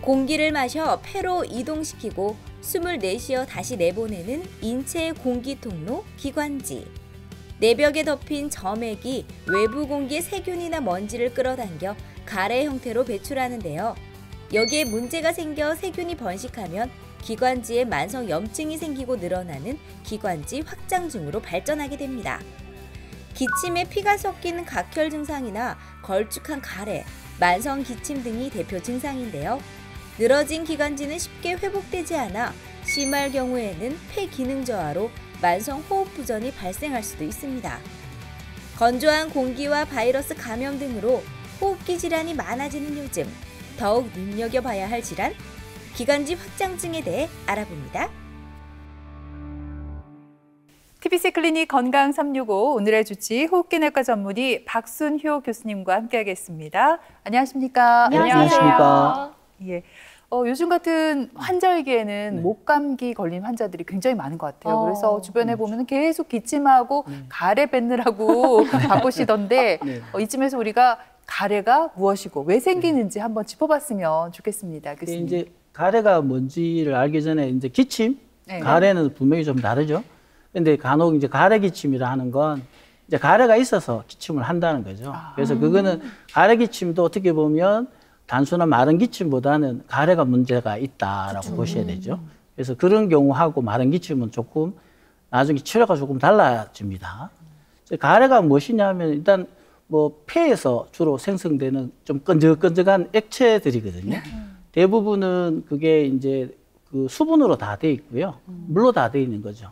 공기를 마셔 폐로 이동시키고 숨을 내쉬어 다시 내보내는 인체의 공기 통로 기관지. 내벽에 덮인 점액이 외부 공기의 세균이나 먼지를 끌어당겨 가래 형태로 배출하는데요. 여기에 문제가 생겨 세균이 번식하면 기관지에 만성 염증이 생기고 늘어나는 기관지 확장증으로 발전하게 됩니다. 기침에 피가 섞이는 각혈 증상이나 걸쭉한 가래, 만성 기침 등이 대표 증상인데요. 늘어진 기관지는 쉽게 회복되지 않아 심할 경우에는 폐 기능 저하로 만성 호흡부전이 발생할 수도 있습니다. 건조한 공기와 바이러스 감염 등으로 호흡기 질환이 많아지는 요즘, 더욱 눈여겨봐야 할 질환, 기관지 확장증에 대해 알아봅니다. TBC 클리닉 건강 365 오늘의 주치 호흡기내과 전문의 박순효 교수님과 함께하겠습니다. 안녕하십니까? 안녕하십니까? 예. 요즘 같은 환절기에는 목감기 걸린 환자들이 굉장히 많은 것 같아요. 그래서 주변에 보면 계속 기침하고 가래 뱉느라고 바쁘시던데 이쯤에서 우리가 가래가 무엇이고 왜 생기는지 한번 짚어봤으면 좋겠습니다. 교수님. 이제 가래가 뭔지를 알기 전에 이제 기침, 가래는 분명히 좀 다르죠. 근데 간혹 이제 가래 기침이라 하는 건 이제 가래가 있어서 기침을 한다는 거죠. 그래서 그거는 가래 기침도 어떻게 보면 단순한 마른 기침보다는 가래가 문제가 있다라고 보셔야 되죠. 그래서 그런 경우하고 마른 기침은 조금 나중에 치료가 조금 달라집니다. 가래가 무엇이냐면 일단 뭐 폐에서 주로 생성되는 좀 끈적끈적한 액체들이거든요. 대부분은 그게 이제 그 수분으로 다 돼 있고요. 물로 다 돼 있는 거죠.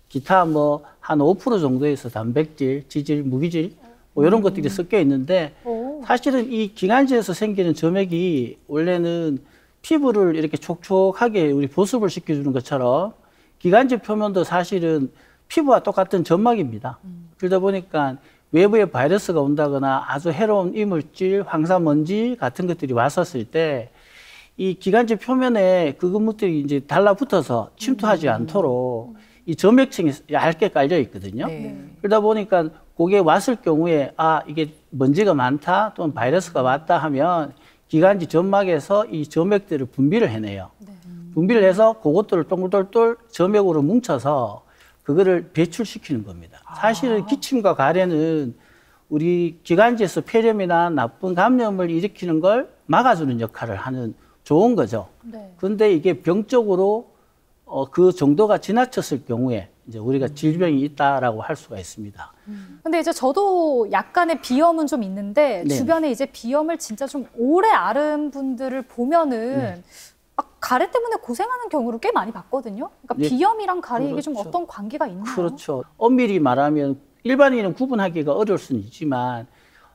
기타 뭐 한 5% 정도에서 단백질, 지질, 무기질 뭐 이런 것들이 섞여 있는데 사실은 이 기관지에서 생기는 점액이 원래는 피부를 이렇게 촉촉하게 우리 보습을 시켜주는 것처럼 기관지 표면도 사실은 피부와 똑같은 점막입니다. 그러다 보니까 외부에 바이러스가 온다거나 아주 해로운 이물질, 황사먼지 같은 것들이 왔었을 때 이 기관지 표면에 그 근무들이 이제 달라붙어서 침투하지 않도록 이 점액층이 얇게 깔려 있거든요. 그러다 보니까 그게 왔을 경우에 이게 먼지가 많다 또는 바이러스가 왔다 하면 기관지 점막에서 이 점액들을 분비를 해내요. 분비를 해서 그것들을 똘똘똘 점액으로 뭉쳐서 그거를 배출시키는 겁니다. 사실은 기침과 가래는 우리 기관지에서 폐렴이나 나쁜 감염을 일으키는 걸 막아주는 역할을 하는 좋은 거죠. 그런데 이게 병적으로 그 정도가 지나쳤을 경우에 이제 우리가 질병이 있다라고 할 수가 있습니다. 근데 이제 저도 약간의 비염은 좀 있는데 주변에 이제 비염을 진짜 좀 오래 앓은 분들을 보면은 가래 때문에 고생하는 경우를 꽤 많이 봤거든요. 그러니까 비염이랑 가래 이게 좀 어떤 관계가 있나요? 그렇죠. 엄밀히 말하면 일반인은 구분하기가 어려울 수는 있지만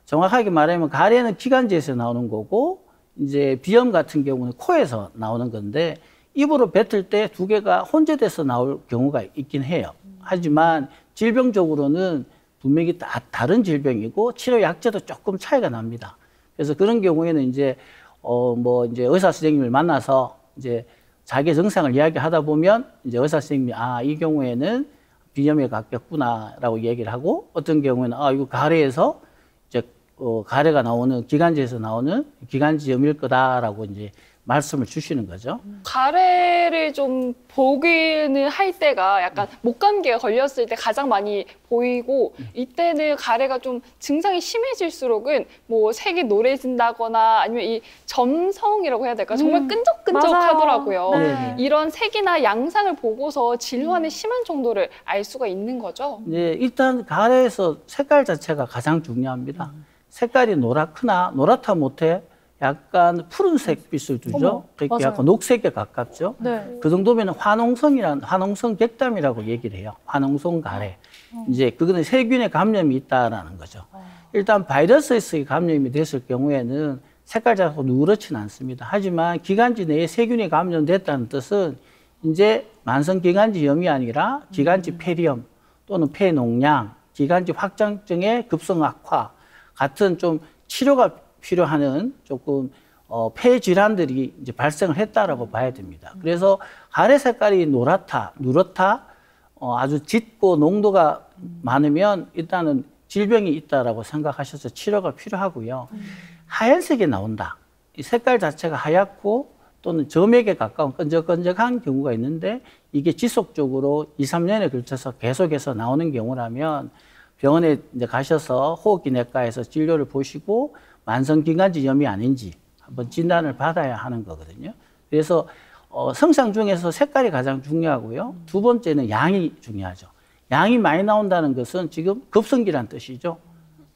정확하게 말하면 가래는 기관지에서 나오는 거고 이제 비염 같은 경우는 코에서 나오는 건데 입으로 뱉을 때 두 개가 혼재돼서 나올 경우가 있긴 해요. 하지만 질병적으로는 분명히 다른 질병이고 치료 약제도 조금 차이가 납니다. 그래서 그런 경우에는 이제 이제 의사 선생님을 만나서 이제 자기 증상을 이야기하다 보면 이제 의사 선생님이 이 경우에는 비염에 가깝구나라고 얘기를 하고 어떤 경우에는 이거 가래에서 이제 가래가 나오는 기관지에서 나오는 기관지염일 거다라고 이제 말씀을 주시는 거죠. 가래를 좀 보기는 할 때가 약간 목감기가 걸렸을 때 가장 많이 보이고 이때는 가래가 좀 증상이 심해질수록은 뭐 색이 노래진다거나 아니면 이 점성이라고 해야 될까? 정말 끈적끈적하더라고요. 이런 색이나 양상을 보고서 질환의 심한 정도를 알 수가 있는 거죠. 네, 일단 가래에서 색깔 자체가 가장 중요합니다. 색깔이 노랗거나 노랗다 못해 약간 푸른색 빛을 두죠. 그러니까 약간 녹색에 가깝죠. 그 정도면 화농성 객담이라고 얘기를 해요. 화농성 가래. 이제 그거는 세균의 감염이 있다라는 거죠. 일단 바이러스에서 감염이 됐을 경우에는 색깔 자체가 누렇지는 않습니다. 하지만 기관지 내에 세균이 감염됐다는 뜻은 이제 만성 기관지염이 아니라 기관지 폐렴 또는 폐농양, 기관지 확장증의 급성 악화 같은 좀 치료가 필요하는 조금 폐 질환들이 이제 발생을 했다라고 봐야 됩니다. 그래서 가래 색깔이 누렇다, 아주 짙고 농도가 많으면 일단은 질병이 있다라고 생각하셔서 치료가 필요하고요. 하얀색이 나온다. 이 색깔 자체가 하얗고 또는 점액에 가까운 끈적끈적한 경우가 있는데 이게 지속적으로 2, 3년에 걸쳐서 계속해서 나오는 경우라면 병원에 이제 가셔서 호흡기내과에서 진료를 보시고 만성기관지염이 아닌지 한번 진단을 받아야 하는 거거든요. 그래서 성상 중에서 색깔이 가장 중요하고요. 두 번째는 양이 중요하죠. 양이 많이 나온다는 것은 지금 급성기란 뜻이죠.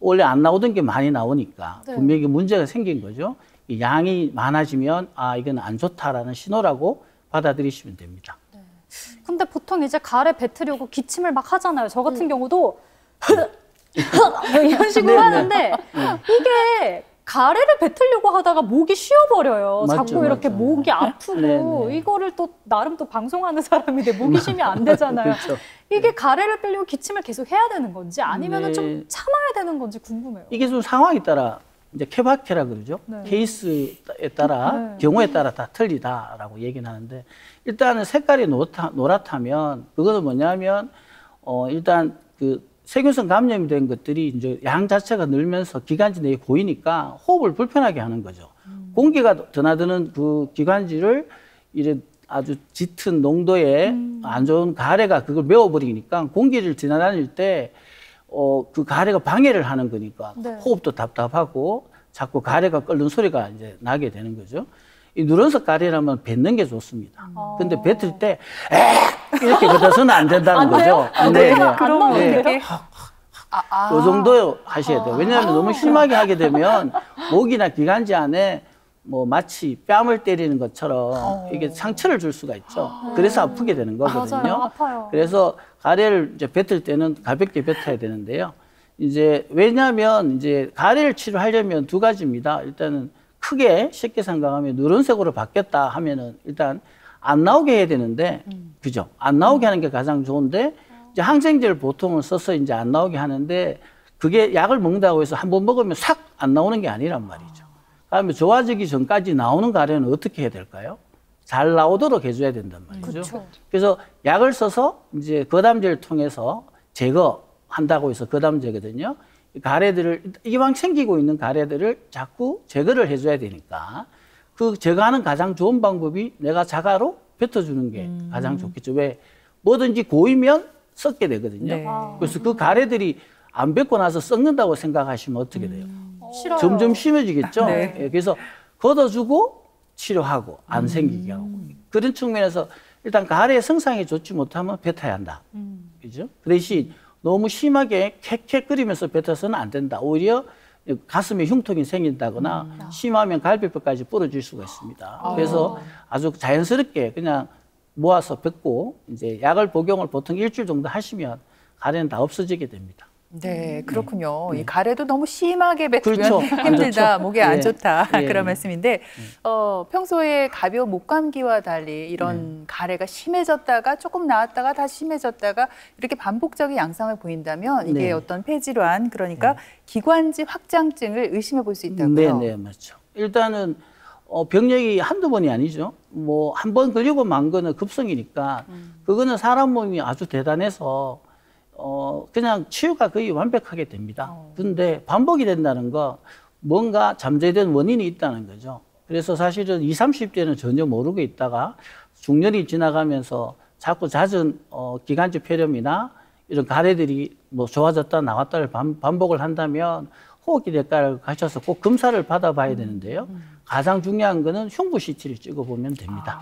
원래 안 나오던 게 많이 나오니까 네. 분명히 문제가 생긴 거죠. 이 양이 많아지면 이건 안 좋다라는 신호라고 받아들이시면 됩니다. 근데 보통 이제 가래 뱉으려고 기침을 막 하잖아요. 저 같은 경우도 뭐 이런 식으로 네, 하는데 이게 가래를 뱉으려고 하다가 목이 쉬어버려요. 맞죠, 자꾸 이렇게 맞죠. 목이 아프고 네, 네. 이거를 또 나름 또 방송하는 사람인데 목이 쉬면 안 되잖아요. 그렇죠. 이게 가래를 빼려고 기침을 계속 해야 되는 건지 아니면은 네. 좀 참아야 되는 건지 궁금해요. 이게 좀 상황에 따라 이제 케바케라 그러죠. 네. 케이스에 따라 네. 경우에 따라 다 틀리다라고 얘기는 하는데 일단은 색깔이 노랗다면 그거는 뭐냐면 일단 그 세균성 감염이 된 것들이 이제 양 자체가 늘면서 기관지 내에 보이니까 호흡을 불편하게 하는 거죠. 공기가 드나드는 그 기관지를 이래 아주 짙은 농도의 안 좋은 가래가 그걸 메워버리니까 공기를 지나다닐 때 그 가래가 방해를 하는 거니까 네. 호흡도 답답하고 자꾸 가래가 끓는 소리가 이제 나게 되는 거죠. 이 누런석 가래라면 뱉는 게 좋습니다. 근데 뱉을 때 이렇게 뱉어서는 안 된다는 안 돼요? 거죠. 네, 네. 그러면 네. 어떻게? 그 정도 하셔야 돼요. 왜냐하면 너무 심하게 하게 되면 목이나 기관지 안에 뭐 마치 뺨을 때리는 것처럼 이게 상처를 줄 수가 있죠. 그래서 아프게 되는 거거든요. 맞아요. 아파요. 그래서 가래를 이제 뱉을 때는 가볍게 뱉어야 되는데요. 이제 왜냐하면 이제 가래를 치료하려면 두 가지입니다. 일단은 크게 쉽게 생각하면 누런색으로 바뀌었다 하면은 일단 안 나오게 해야 되는데, 그죠? 안 나오게 하는 게 가장 좋은데 이제 항생제를 보통은 써서 이제 안 나오게 하는데 그게 약을 먹는다고 해서 한 번 먹으면 싹 안 나오는 게 아니란 말이죠. 그러면 좋아지기 전까지 나오는 가래는 어떻게 해야 될까요? 잘 나오도록 해줘야 된단 말이죠. 그렇죠. 그래서 약을 써서 이제 거담제를 통해서 제거한다고 해서 거담제거든요. 가래들을 이왕 생기고 있는 가래들을 자꾸 제거를 해줘야 되니까 그 제거하는 가장 좋은 방법이 내가 자가로 뱉어주는 게 가장 좋겠죠. 왜 뭐든지 고이면 썩게 되거든요. 네. 그래서 그 가래들이 안 뱉고 나서 썩는다고 생각하시면 어떻게 돼요? 싫어요. 점점 심해지겠죠. 네. 예, 그래서 걷어주고 치료하고 안 생기게 하고 그런 측면에서 일단 가래의 성상이 좋지 못하면 뱉어야 한다. 그죠? 그 대신 너무 심하게 캑캑거리면서 뱉어서는 안 된다. 오히려 가슴에 흉통이 생긴다거나 심하면 갈비뼈까지 부러질 수가 있습니다. 그래서 아주 자연스럽게 그냥 모아서 뱉고 이제 약을 복용을 보통 일주일 정도 하시면 가래는 다 없어지게 됩니다. 네, 그렇군요. 이 가래도 너무 심하게 뱉으면 그렇죠. 안 힘들다, 좋죠. 목에 안 예. 좋다 예. 그런 말씀인데 평소에 가벼운 목감기와 달리 이런 가래가 심해졌다가 조금 나았다가 다시 심해졌다가 이렇게 반복적인 양상을 보인다면 이게 네. 어떤 폐질환 그러니까 기관지 확장증을 의심해 볼 수 있다고요. 네, 맞죠. 일단은 병력이 한두 번이 아니죠. 뭐 한 번 걸리고 만 거는 급성이니까 그거는 사람 몸이 아주 대단해서 그냥 치유가 거의 완벽하게 됩니다. 근데 반복이 된다는 거 뭔가 잠재된 원인이 있다는 거죠. 그래서 사실은 20, 30대는 전혀 모르고 있다가 중년이 지나가면서 자꾸 잦은 기관지 폐렴이나 이런 가래들이 뭐 좋아졌다 나왔다를 반복을 한다면 호흡기내과를 가셔서 꼭 검사를 받아봐야 되는데요. 가장 중요한 거는 흉부 CT를 찍어보면 됩니다.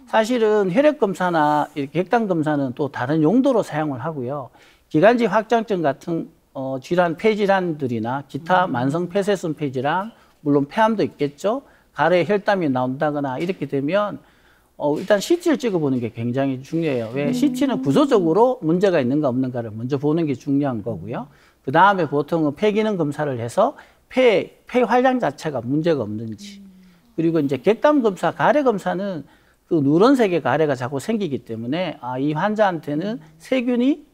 사실은 혈액 검사나 이렇게 객당 검사는 또 다른 용도로 사용을 하고요. 기관지 확장증 같은 질환, 폐질환들이나 기타 만성 폐쇄성 폐질환, 물론 폐암도 있겠죠. 가래에 혈담이 나온다거나 이렇게 되면 일단 CT를 찍어보는 게 굉장히 중요해요. 왜 CT는 구조적으로 문제가 있는가 없는가를 먼저 보는 게 중요한 거고요. 그 다음에 보통은 폐기능 검사를 해서 폐 활량 자체가 문제가 없는지. 그리고 이제 객담 검사, 가래 검사는 그 누런색의 가래가 자꾸 생기기 때문에 이 환자한테는 세균이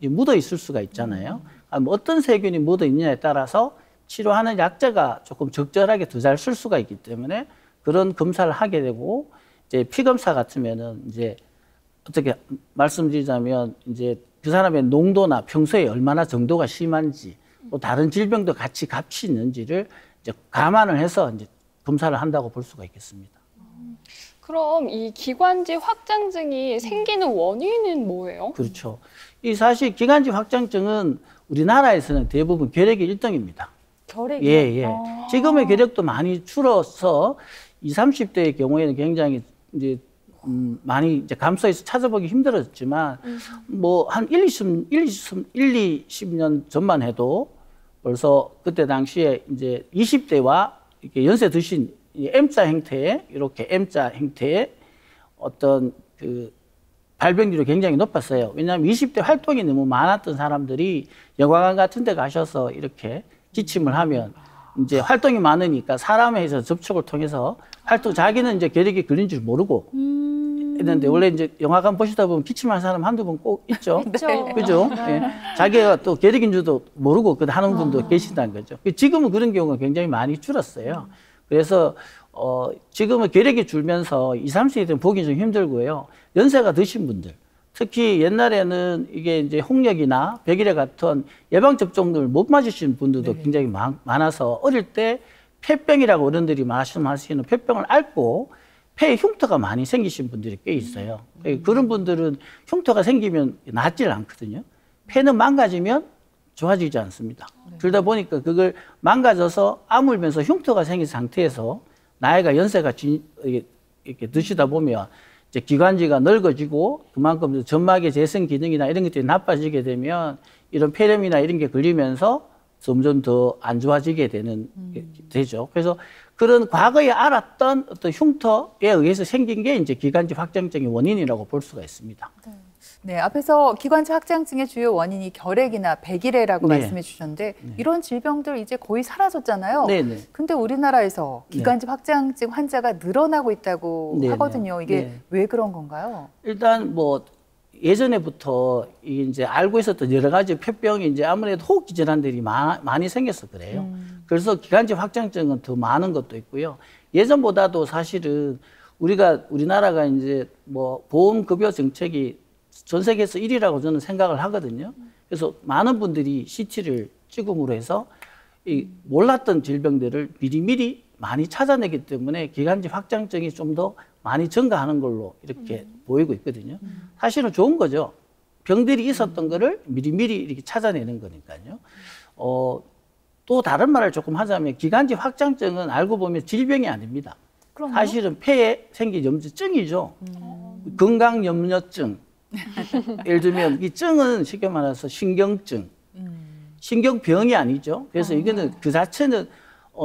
묻어 있을 수가 있잖아요. 어떤 세균이 묻어 있느냐에 따라서 치료하는 약제가 조금 적절하게 더 잘 쓸 수가 있기 때문에 그런 검사를 하게 되고 이제 피 검사 같으면은 이제 어떻게 말씀드리자면 이제 그 사람의 농도나 평소에 얼마나 정도가 심한지 또 다른 질병도 같이 있는지를 이제 감안을 해서 이제 검사를 한다고 볼 수가 있겠습니다. 그럼 이 기관지 확장증이 생기는 원인은 뭐예요? 그렇죠. 이 사실 기관지 확장증은 우리나라에서는 대부분 결핵이 1등입니다. 결핵이요? 예, 예. 지금의 결핵도 많이 줄어서 20, 30대의 경우에는 굉장히 이제 많이 이제 감소해서 찾아보기 힘들었지만 뭐 한 20년 전만 해도 벌써 그때 당시에 이제 20대와 이렇게 연세 드신 M자 형태의 이렇게 M자 형태의 어떤 그 발병률이 굉장히 높았어요. 왜냐하면 20대 활동이 너무 많았던 사람들이 영화관 같은 데 가셔서 이렇게 기침을 하면 이제 활동이 많으니까 사람에서 접촉을 통해서 자기는 이제 결핵이 걸린 줄 모르고 했는데 원래 이제 영화관 보시다 보면 기침하는 사람 한두 번 꼭 있죠. 네. 그죠? 예. 자기가 또 결핵인 줄도 모르고 하는 분도 계신다는 거죠. 지금은 그런 경우가 굉장히 많이 줄었어요. 그래서 지금은 결핵이 줄면서 20, 30대는 보기 좀 힘들고요. 연세가 드신 분들, 특히 옛날에는 이게 이제 홍역이나 백일해 같은 예방접종을 못 맞으신 분들도 굉장히 많아서 어릴 때 폐병이라고 어른들이 말씀하시는 폐병을 앓고 폐에 흉터가 많이 생기신 분들이 꽤 있어요. 그런 분들은 흉터가 생기면 낫질 않거든요. 폐는 망가지면 좋아지지 않습니다. 그러다 보니까 그걸 망가져서 아물면서 흉터가 생긴 상태에서 나이가 연세가 이렇게 드시다 보면 이제 기관지가 넓어지고 그만큼 점막의 재생 기능이나 이런 것들이 나빠지게 되면 이런 폐렴이나 이런 게 걸리면서 점점 더 안 좋아지게 되죠. 그래서 그런 과거에 알았던 어떤 흉터에 의해서 생긴 게 이제 기관지 확장증의 원인이라고 볼 수가 있습니다. 네, 앞에서 기관지 확장증의 주요 원인이 결핵이나 백일해라고 말씀해 주셨는데 이런 질병들 이제 거의 사라졌잖아요. 네네. 근데 우리나라에서 기관지 확장증 환자가 늘어나고 있다고 하거든요. 이게 왜 그런 건가요? 일단 뭐 예전에부터 이제 알고 있었던 여러 가지 폐병이 이제 아무래도 호흡기 질환들이 많이 생겨서 그래요. 그래서 기관지 확장증은 더 많은 것도 있고요. 예전보다도 사실은 우리나라가 이제 뭐 보험급여 정책이 전 세계에서 1위라고 저는 생각을 하거든요. 그래서 많은 분들이 CT를 찍음으로 해서 이 몰랐던 질병들을 미리미리 많이 찾아내기 때문에 기관지 확장증이 좀 더 많이 증가하는 걸로 이렇게 보이고 있거든요. 사실은 좋은 거죠. 병들이 있었던 거를 미리미리 이렇게 찾아내는 거니까요. 또 다른 말을 조금 하자면 기관지 확장증은 알고 보면 질병이 아닙니다. 그럼요? 사실은 폐에 생긴 염증이죠. 건강염려증. 예를 들면 이 증은 쉽게 말해서 신경증, 신경병이 아니죠. 그래서 이거는 그 자체는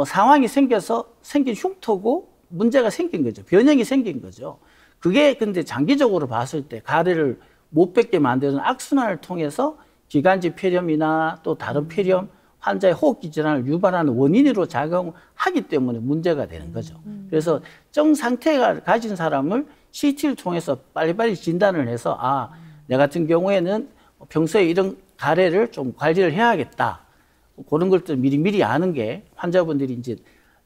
상황이 생겨서 생긴 흉터고 문제가 생긴 거죠. 변형이 생긴 거죠. 그게 근데 장기적으로 봤을 때 가래를 못 뱉게 만드는 악순환을 통해서 기관지 폐렴이나 또 다른 폐렴, 환자의 호흡기 질환을 유발하는 원인으로 작용하기 때문에 문제가 되는 거죠. 그래서 정 상태가 가진 사람을 CT를 통해서 빨리빨리 진단을 해서 내 같은 경우에는 평소에 이런 가래를 좀 관리를 해야겠다. 그런 것들 미리미리 아는 게 환자분들이 이제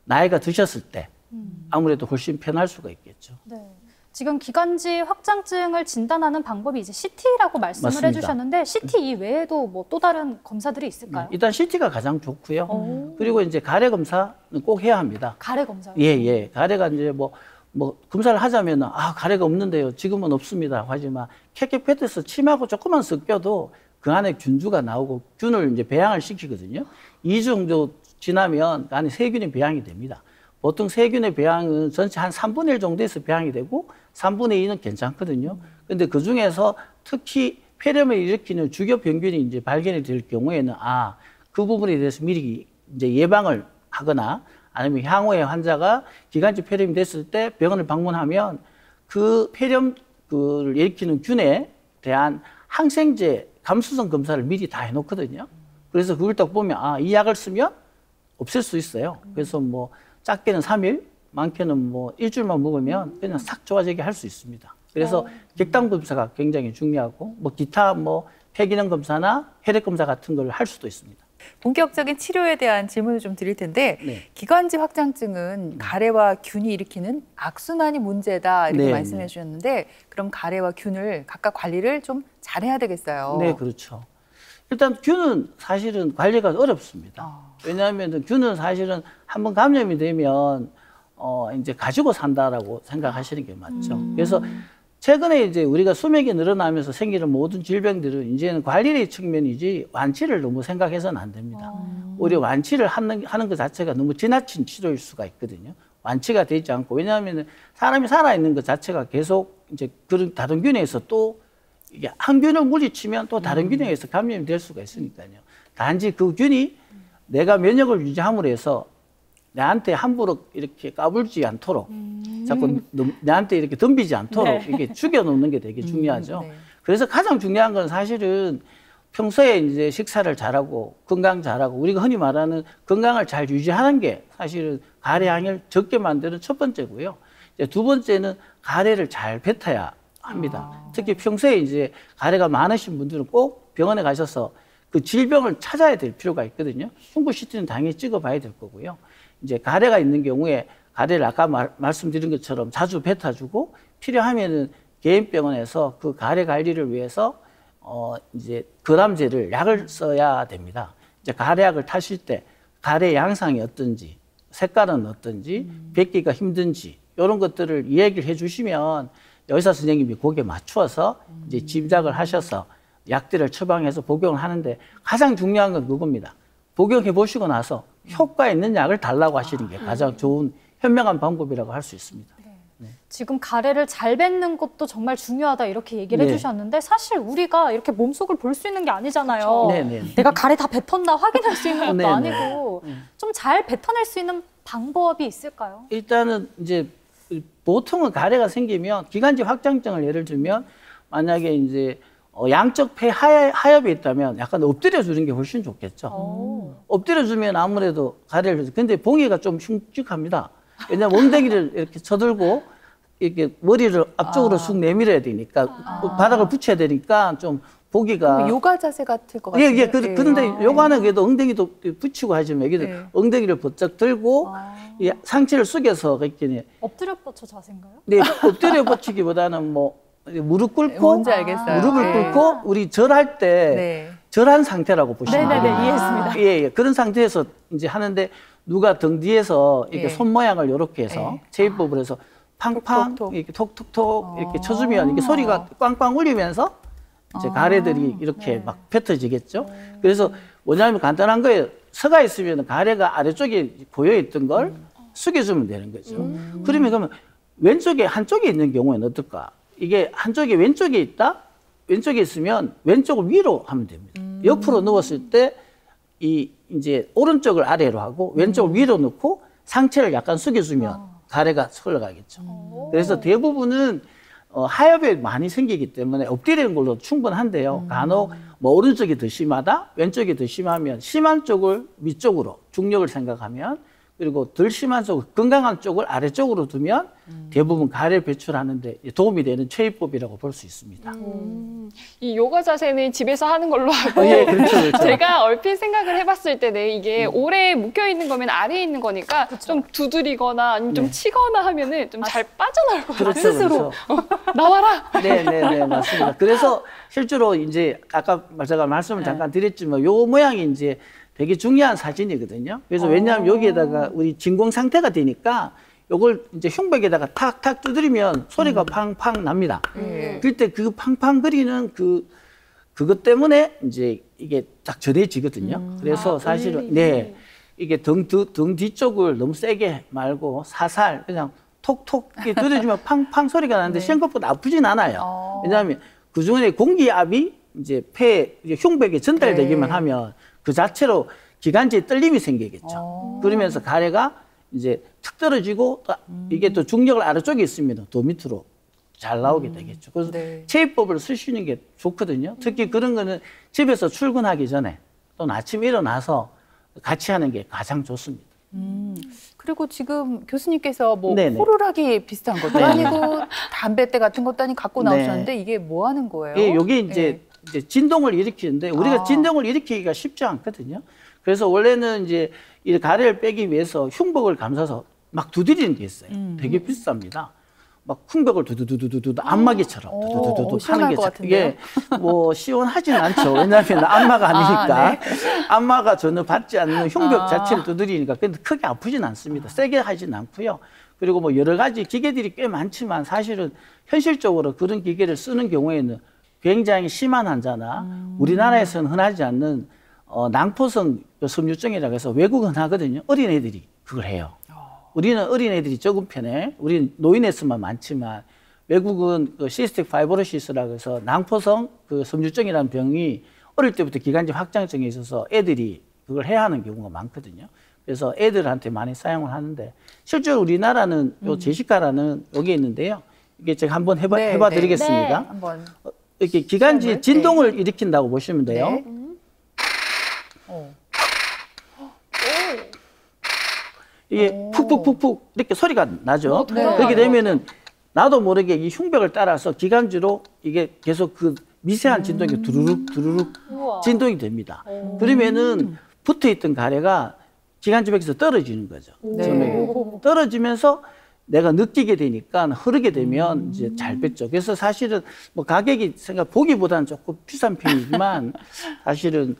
나이가 드셨을 때 아무래도 훨씬 편할 수가 있겠죠. 네. 지금 기관지 확장증을 진단하는 방법이 이제 CT라고 말씀을 맞습니다. 해주셨는데 CT 이외에도 뭐 또 다른 검사들이 있을까요? 일단 CT가 가장 좋고요. 그리고 이제 가래 검사는 꼭 해야 합니다. 가래 검사요? 예. 가래가 이제 뭐 검사를 하자면 가래가 없는데요. 지금은 없습니다. 하지만 캐캐페트에서 침하고 조금만 섞여도 그 안에 균주가 나오고 균을 이제 배양을 시키거든요. 2주 정도 지나면 그 안에 세균이 배양이 됩니다. 보통 세균의 배양은 전체 한 3분의 1 정도에서 배양이 되고 3분의 2는 괜찮거든요. 근데 그 중에서 특히 폐렴을 일으키는 주요 병균이 이제 발견이 될 경우에는 그 부분에 대해서 미리 이제 예방을 하거나 아니면 향후에 환자가 기관지 폐렴이 됐을 때 병원을 방문하면 그 폐렴을 일으키는 균에 대한 항생제 감수성 검사를 미리 다 해놓거든요. 그래서 그걸 딱 보면 이 약을 쓰면 없앨 수 있어요. 그래서 뭐 작게는 3일, 많게는 뭐 일주일만 먹으면 그냥 싹 좋아지게 할 수 있습니다. 그래서 객당 검사가 굉장히 중요하고 뭐 기타 뭐 폐기능 검사나 혈액 검사 같은 걸 할 수도 있습니다. 본격적인 치료에 대한 질문을 좀 드릴 텐데 기관지 확장증은 가래와 균이 일으키는 악순환이 문제다 이렇게 말씀해 주셨는데 그럼 가래와 균을 각각 관리를 좀 잘해야 되겠어요. 네, 그렇죠. 일단 균은 사실은 관리가 어렵습니다. 왜냐하면 균은 사실은 한번 감염이 되면 이제 가지고 산다라고 생각하시는 게 맞죠. 그래서 최근에 이제 우리가 수명이 늘어나면서 생기는 모든 질병들은 이제는 관리의 측면이지 완치를 너무 생각해서는 안 됩니다. 오히려 완치를 하는 것 자체가 너무 지나친 치료일 수가 있거든요. 완치가 되지 않고, 왜냐하면 사람이 살아있는 것 자체가 계속 이제 그런 다른 균에서 또 이게 한 균을 물리치면 또 다른 균에 의해서 감염이 될 수가 있으니까요. 단지 그 균이 내가 면역을 유지함으로 해서 내한테 함부로 이렇게 까불지 않도록 자꾸 내한테 이렇게 덤비지 않도록 네. 이렇게 죽여놓는 게 되게 중요하죠. 네. 그래서 가장 중요한 건 사실은 평소에 이제 식사를 잘하고 건강 잘하고 우리가 흔히 말하는 건강을 잘 유지하는 게 사실은 가래량을 적게 만드는 첫 번째고요. 이제 두 번째는 가래를 잘 뱉어야 합니다. 특히 평소에 이제 가래가 많으신 분들은 꼭 병원에 가셔서 그 질병을 찾아야 될 필요가 있거든요. 흉부 CT는 당연히 찍어봐야 될 거고요. 이제 가래가 있는 경우에 가래를 아까 말씀드린 것처럼 자주 뱉어주고 필요하면은 개인 병원에서 그 가래 관리를 위해서 이제 거람제를 약을 써야 됩니다. 이제 가래약을 타실 때 가래 양상이 어떤지, 색깔은 어떤지, 뱉기가 힘든지 이런 것들을 이야기를 해주시면 의사 선생님이 거기에 맞추어서 이제 짐작을 하셔서 약들을 처방해서 복용을 하는데 가장 중요한 건 그겁니다. 복용해 보시고 나서 효과 있는 약을 달라고 하시는 게 가장 좋은 현명한 방법이라고 할 수 있습니다. 네. 지금 가래를 잘 뱉는 것도 정말 중요하다 이렇게 얘기를 해주셨는데 사실 우리가 이렇게 몸속을 볼 수 있는 게 아니잖아요. 내가 가래 다 뱉었나 확인할 수 있는 것도 아니고 좀 잘 뱉어낼 수 있는 방법이 있을까요? 일단은 이제 보통은 가래가 생기면 기관지 확장증을 예를 들면 만약에 이제 양쪽 폐 하엽에 있다면 약간 엎드려 주는 게 훨씬 좋겠죠. 엎드려 주면 아무래도 가래를, 근데 봉이가 좀 흉측합니다. 왜냐하면 엉덩이를 이렇게 쳐들고 이렇게 머리를 앞쪽으로 쑥 내밀어야 되니까 바닥을 붙여야 되니까 좀 보기가 요가 자세 같을 것 같아요. 예. 그런데 요가는 그래도 엉덩이도 붙이고 하지만 여기도 엉덩이를 번쩍 들고 이 상체를 숙여서 이렇게 엎드려 뻗쳐 자세인가요? 네, 엎드려 뻗치기보다는 뭐 무릎 꿇고 뭔지 알겠어요. 무릎을 꿇고 우리 절할 때 절한 상태라고 보시면 돼요. 네네네, 이해했습니다. 예. 그런 상태에서 이제 하는데 누가 등 뒤에서 이렇게 손 모양을 이렇게 해서 체입법을 해서 팡팡 이렇게 톡톡톡 이렇게 쳐주면 이게 소리가 꽝꽝 울리면서 이제 가래들이 이렇게 막 뱉어지겠죠. 그래서 뭐냐면 간단한 거예요. 서가 있으면 가래가 아래쪽에 고여있던 걸 숙여주면 되는 거죠. 그러면 왼쪽에 한쪽에 있는 경우에는 어떨까? 이게 한쪽에 왼쪽에 있다? 왼쪽에 있으면 왼쪽을 위로 하면 됩니다. 옆으로 누웠을 때 이제 오른쪽을 아래로 하고 왼쪽을 위로 놓고 상체를 약간 숙여주면 가래가 흘러가겠죠. 그래서 대부분은 하엽에 많이 생기기 때문에 엎드리는 걸로 충분한데요. 간혹 뭐 오른쪽이 더 심하다, 왼쪽이 더 심하면 심한 쪽을 위쪽으로 중력을 생각하면 그리고 덜 심한 쪽, 건강한 쪽을 아래쪽으로 두면 대부분 가래를 배출하는데 도움이 되는 체입법이라고 볼 수 있습니다. 이 요가 자세는 집에서 하는 걸로 하고 그렇죠. 제가 얼핏 생각을 해봤을 때는 이게 오래 묶여있는 거면 아래에 있는 거니까 좀 두드리거나 아니면 좀 치거나 하면은 좀 잘 빠져나올 것 같아요. 스스로. 나와라! 네, 맞습니다. 그래서 실제로 이제 아까 제가 말씀을 잠깐 드렸지만 요 모양이 이제 되게 중요한 사진이거든요. 그래서 왜냐하면 여기에다가 우리 진공 상태가 되니까 요걸 이제 흉벽에다가 탁탁 두드리면 소리가 팡팡 납니다. 그때 그 팡팡 거리는 그것 때문에 이제 이게 딱 전해지거든요. 그래서 사실은 이게 등 뒤쪽을 너무 세게 말고 살살 그냥 톡톡 두드리면 팡팡 소리가 나는데 생각보다 아프진 않아요. 왜냐하면 그중에 공기압이 이제 흉벽에 전달되기만 하면 그 자체로 기관지에 떨림이 생기겠죠. 그러면서 가래가 이제 툭 떨어지고 이게 또 중력을 아래쪽에 있으면 더 밑으로 잘 나오게 되겠죠. 그래서 체입법을 쓰시는 게 좋거든요. 특히 그런 거는 집에서 출근하기 전에 또는 아침에 일어나서 같이 하는 게 가장 좋습니다. 그리고 지금 교수님께서 뭐 호루라기 비슷한 것도 아니고 담뱃대 같은 것도 아니고 갖고 나오셨는데 이게 뭐 하는 거예요? 예, 이게 이제 진동을 일으키는데 우리가 진동을 일으키기가 쉽지 않거든요. 그래서 원래는 이제 이 가래를 빼기 위해서 흉벽을 감싸서 막 두드리는 게 있어요. 되게 비쌉니다. 막 흉벽을 두두두두두 안마기처럼 두두두두 하는 게 이게 뭐 시원하지는 않죠. 왜냐하면 안마가 아니니까 안마가 전혀 받지 않는 흉벽 자체를 두드리니까 근데 크게 아프진 않습니다. 세게 하진 않고요. 그리고 뭐 여러 가지 기계들이 꽤 많지만 사실은 현실적으로 그런 기계를 쓰는 경우에는 굉장히 심한 환자나 우리나라에서는 흔하지 않는 낭포성 섬유증이라고 해서 외국은 흔하거든요. 어린애들이 그걸 해요. 우리는 어린애들이 적은 편에 우리는 노인에서만 많지만 외국은 그 시스틱 파이브로시스라고 해서 낭포성 그 섬유증이라는 병이 어릴 때부터 기관지 확장증이 있어서 애들이 그걸 해야 하는 경우가 많거든요. 그래서 애들한테 많이 사용을 하는데 실제로 우리나라는 요 제시카라는 여기 있는데요. 이게 제가 한번 해봐 드리겠습니다. 네. 한번 이렇게 기관지에 진동을 일으킨다고 보시면 돼요. 네. 이게 푹푹푹푹 이렇게 소리가 나죠. 네. 그렇게 되면은 나도 모르게 이 흉벽을 따라서 기관지로 이게 계속 그 미세한 진동이 두루룩 두루룩 진동이 됩니다. 그러면은 붙어있던 가래가 기관지 벽에서 떨어지는 거죠. 네. 떨어지면서 내가 느끼게 되니까 흐르게 되면 이제 잘 뺐죠. 그래서 사실은 뭐 가격이 보기보다는 조금 비싼 편이지만 사실은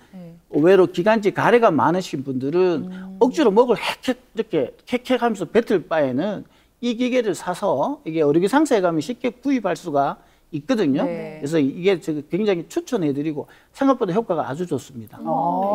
의외로 기관지 가래가 많으신 분들은 억지로 목을 헥헥 이렇게 헥헥 하면서 뱉을 바에는 이 기계를 사서 이게 의료기 상세에 가면 쉽게 구입할 수가 있거든요. 네. 그래서 이게 제가 굉장히 추천해드리고 생각보다 효과가 아주 좋습니다.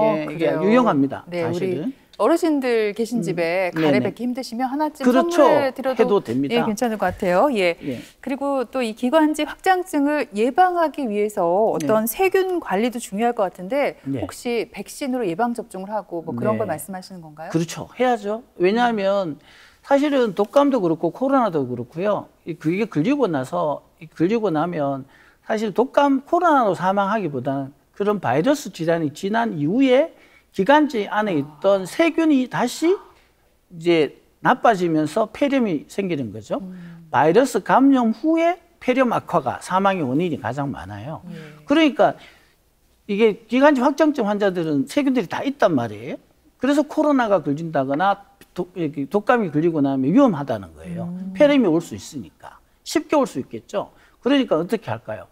예, 이게 그래요. 유용합니다. 네, 사실은. 우리 어르신들 계신 집에 가래 네네. 뱉기 힘드시면 하나쯤 그렇죠. 선물해 드려도 해도 됩니다. 예, 괜찮을 것 같아요. 예. 예. 그리고 또 이 기관지 확장증을 예방하기 위해서 어떤 세균 관리도 중요할 것 같은데 네. 혹시 백신으로 예방 접종을 하고 뭐 그런 네. 걸 말씀하시는 건가요? 그렇죠. 해야죠. 왜냐하면 사실은 독감도 그렇고 코로나도 그렇고요. 그게 걸리고 나면 사실 독감, 코로나로 사망하기보다는 그런 바이러스 질환이 지난 이후에 기관지 안에 있던 세균이 다시 이제 나빠지면서 폐렴이 생기는 거죠. 바이러스 감염 후에 폐렴 악화가 사망의 원인이 가장 많아요. 그러니까 이게 기관지 확장증 환자들은 세균들이 다 있단 말이에요. 그래서 코로나가 걸린다거나 독감이 걸리고 나면 위험하다는 거예요. 폐렴이 올 수 있으니까. 쉽게 올 수 있겠죠. 그러니까 어떻게 할까요?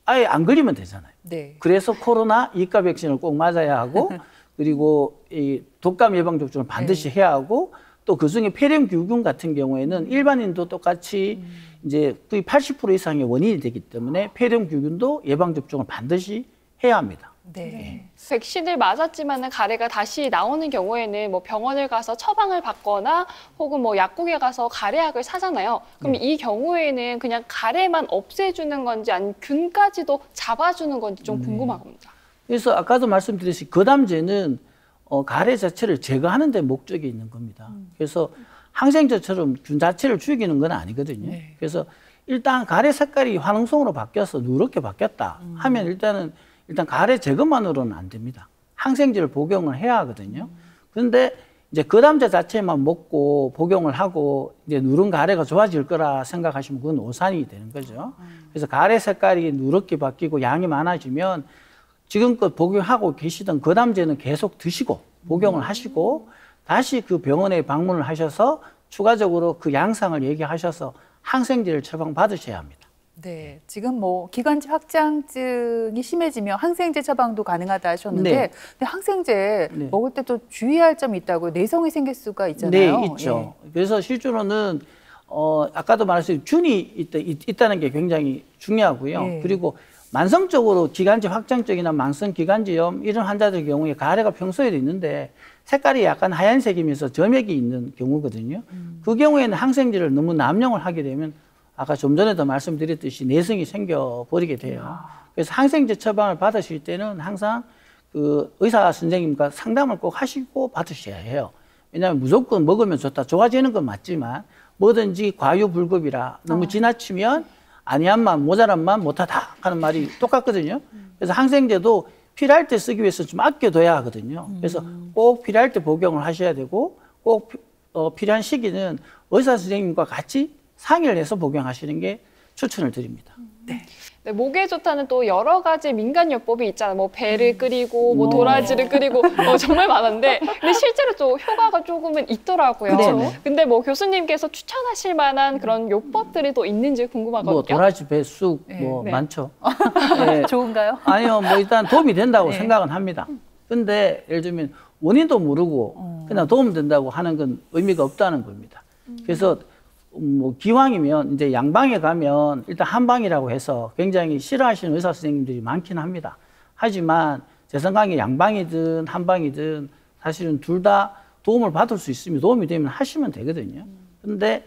아예 안 걸리면 되잖아요. 네. 그래서 코로나 2가 백신을 꼭 맞아야 하고 그리고 이 독감 예방 접종을 반드시 해야 하고 또 그중에 폐렴규균 같은 경우에는 일반인도 똑같이 이제 거의 80% 이상의 원인이 되기 때문에 폐렴규균도 예방 접종을 반드시 해야 합니다. 네. 백신을 맞았지만은 가래가 다시 나오는 경우에는 뭐 병원을 가서 처방을 받거나 혹은 뭐 약국에 가서 가래약을 사잖아요. 그럼 이 경우에는 그냥 가래만 없애주는 건지 아니면 균까지도 잡아주는 건지 좀 궁금합니다. 그래서 아까도 말씀드렸듯이 거담제는 가래 자체를 제거하는 데 목적이 있는 겁니다. 그래서 항생제처럼 균 자체를 죽이는 건 아니거든요. 네. 그래서 일단 가래 색깔이 화농성으로 바뀌어서 누렇게 바뀌었다 하면 일단 가래 제거만으로는 안 됩니다. 항생제를 복용을 해야 하거든요. 그런데 이제 거담제 자체만 먹고 복용을 하고 이제 누런 가래가 좋아질 거라 생각하시면 그건 오산이 되는 거죠. 그래서 가래 색깔이 누렇게 바뀌고 양이 많아지면 지금껏 복용하고 계시던 거담제는 계속 드시고 복용을 하시고 다시 그 병원에 방문을 하셔서 추가적으로 그 양상을 얘기하셔서 항생제를 처방받으셔야 합니다. 네, 지금 뭐 기관지 확장증이 심해지면 항생제 처방도 가능하다 하셨는데, 네. 근데 항생제 네. 먹을 때 또 주의할 점이 있다고요. 내성이 생길 수가 있잖아요. 네, 있죠. 그래서 실제로는 아까도 말했듯이 균이 있다는 게 굉장히 중요하고요. 네. 그리고 만성적으로 기관지 확장증이나 만성 기관지염 이런 환자들 경우에 가래가 평소에도 있는데 색깔이 약간 하얀색이면서 점액이 있는 경우거든요. 그 경우에는 항생제를 너무 남용을 하게 되면 아까 좀 전에도 말씀드렸듯이 내성이 생겨버리게 돼요. 그래서 항생제 처방을 받으실 때는 항상 그 의사 선생님과 상담을 꼭 하시고 받으셔야 해요. 왜냐하면 무조건 먹으면 좋다. 좋아지는 건 맞지만 뭐든지 과유불급이라 너무 지나치면 아니한만 모자란만 못하다 하는 말이 똑같거든요. 그래서 항생제도 필요할 때 쓰기 위해서 좀 아껴둬야 하거든요. 그래서 꼭 필요할 때 복용을 하셔야 되고 꼭 필요한 시기는 의사 선생님과 같이 상의를 해서 복용하시는 게 추천을 드립니다. 네, 목에 좋다는 또 여러 가지 민간요법이 있잖아요. 뭐 배를 끓이고, 뭐 도라지를 끓이고, 정말 많은데, 근데 실제로 또 효과가 조금은 있더라고요. 네네. 근데 뭐 교수님께서 추천하실 만한 그런 요법들이 또 있는지 궁금하거든요. 뭐 도라지, 배, 쑥 네. 뭐 네. 많죠. 네. 좋은가요? 아니요, 뭐 일단 도움이 된다고 네. 생각은 합니다. 근데 예를 들면 원인도 모르고 그냥 도움된다고 하는 건 의미가 없다는 겁니다. 그래서 뭐 기왕이면 이제 양방에 가면 일단 한방이라고 해서 굉장히 싫어하시는 의사 선생님들이 많긴 합니다. 하지만 제 생각에 양방이든 한방이든 사실은 둘 다 도움을 받을 수 있으면 도움이 되면 하시면 되거든요. 근데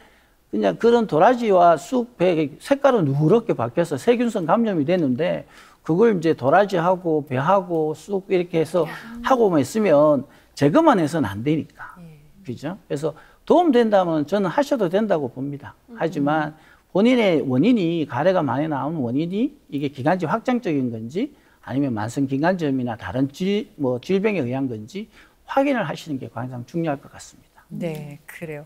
그냥 그런 도라지와 쑥, 배 색깔은 누렇게 바뀌어서 세균성 감염이 되는데 그걸 이제 도라지하고 배하고 쑥 이렇게 해서 하고만 있으면 제거만 해서는 안 되니까. 그죠? 그래서 도움 된다면 저는 하셔도 된다고 봅니다. 하지만 본인의 원인이 가래가 많이 나오는 원인이 이게 기관지 확장적인 건지 아니면 만성 기관지염이나 다른 질병에 의한 건지 확인을 하시는 게 가장 중요할 것 같습니다. 네, 그래요.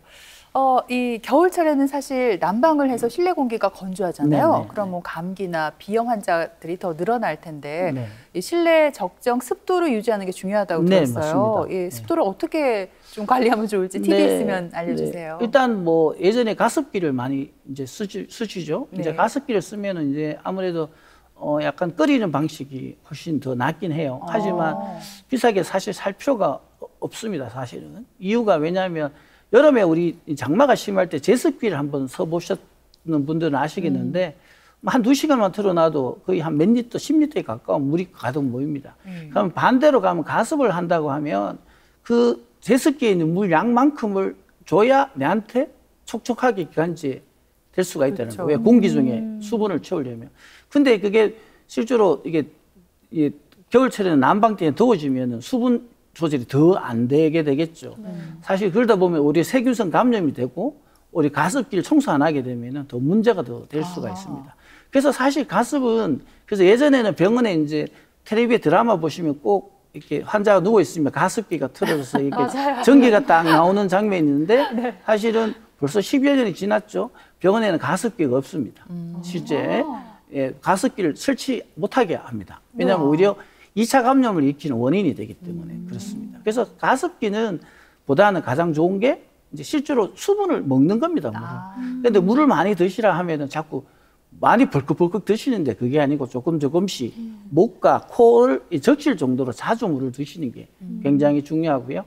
이 겨울철에는 사실 난방을 해서 실내 공기가 건조하잖아요. 네네. 그럼 뭐 감기나 비염 환자들이 더 늘어날 텐데 네. 이 실내 적정 습도를 유지하는 게 중요하다고 네, 들었어요. 맞습니다. 이 습도를 어떻게 좀 관리하면 좋을지 팁이 네, 있으면 알려주세요. 네. 일단 뭐 예전에 가습기를 많이 이제 쓰시죠. 네. 이제 가습기를 쓰면은 이제 아무래도 약간 끓이는 방식이 훨씬 더 낫긴 해요. 하지만 비싸게 사실 살 필요가 없습니다. 사실은 이유가 왜냐하면 여름에 우리 장마가 심할 때 제습기를 한번 써보셨는 분들은 아시겠는데 한 2시간만 틀어놔도 거의 한 몇 리터, 10리터에 가까운 물이 가득 모입니다. 그럼 반대로 가면 가습을 한다고 하면 그 제습기에 있는 물 양만큼을 줘야 내한테 촉촉하게 기관지에 될 수가 있다는 그렇죠. 거예요. 공기 중에 수분을 채우려면. 근데 그게 실제로 이게 겨울철에는 난방때문에 더워지면 수분 조절이 더 안 되게 되겠죠. 사실 그러다 보면 우리 세균성 감염이 되고 우리 가습기를 청소 안 하게 되면 더 문제가 더 될 수가 있습니다. 그래서 사실 가습은 그래서 예전에는 병원에 이제 텔레비에 드라마 보시면 꼭 이렇게 환자가 누워 있으면 가습기가 틀어져서 이렇게 전기가 딱 나오는 장면이 있는데 사실은 벌써 10여 년이 지났죠. 병원에는 가습기가 없습니다. 실제 가습기를 설치 못하게 합니다. 왜냐하면 오히려 2차 감염을 일으키는 원인이 되기 때문에 그렇습니다. 그래서 가습기는 보다는 가장 좋은 게 이제 실제로 수분을 먹는 겁니다. 물을. 근데 물을 많이 드시라 하면은 자꾸 많이 벌컥벌컥 드시는데 그게 아니고 조금씩 목과 코를 적실 정도로 자주 물을 드시는 게 굉장히 중요하고요.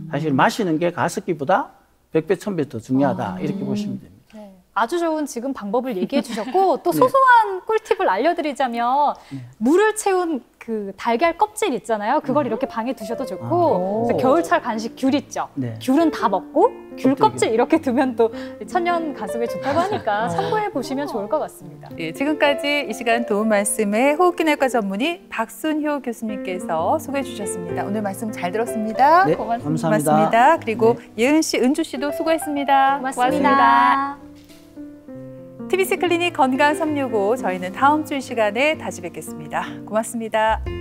사실 마시는 게 가습기보다 100배, 1000배 더 중요하다 이렇게 보시면 됩니다. 네. 아주 좋은 지금 방법을 얘기해 주셨고 또 소소한 꿀팁을 알려드리자면 물을 채운 그 달걀 껍질 있잖아요. 그걸 이렇게 방에 두셔도 좋고 그래서 겨울철 간식 귤 있죠. 네. 귤은 다 먹고 귤 껍질 이렇게 두면 또 천연 가습에 좋다고 하니까 참고해 보시면 좋을 것 같습니다. 네, 지금까지 이 시간 도움 말씀에 호흡기내과 전문의 박순효 교수님께서 소개해 주셨습니다. 오늘 말씀 잘 들었습니다. 네, 고맙습니다. 감사합니다. 그리고 예은 씨, 은주 씨도 수고했습니다. 고맙습니다. TBC 클리닉 건강 365 저희는 다음 주 이 시간에 다시 뵙겠습니다. 고맙습니다.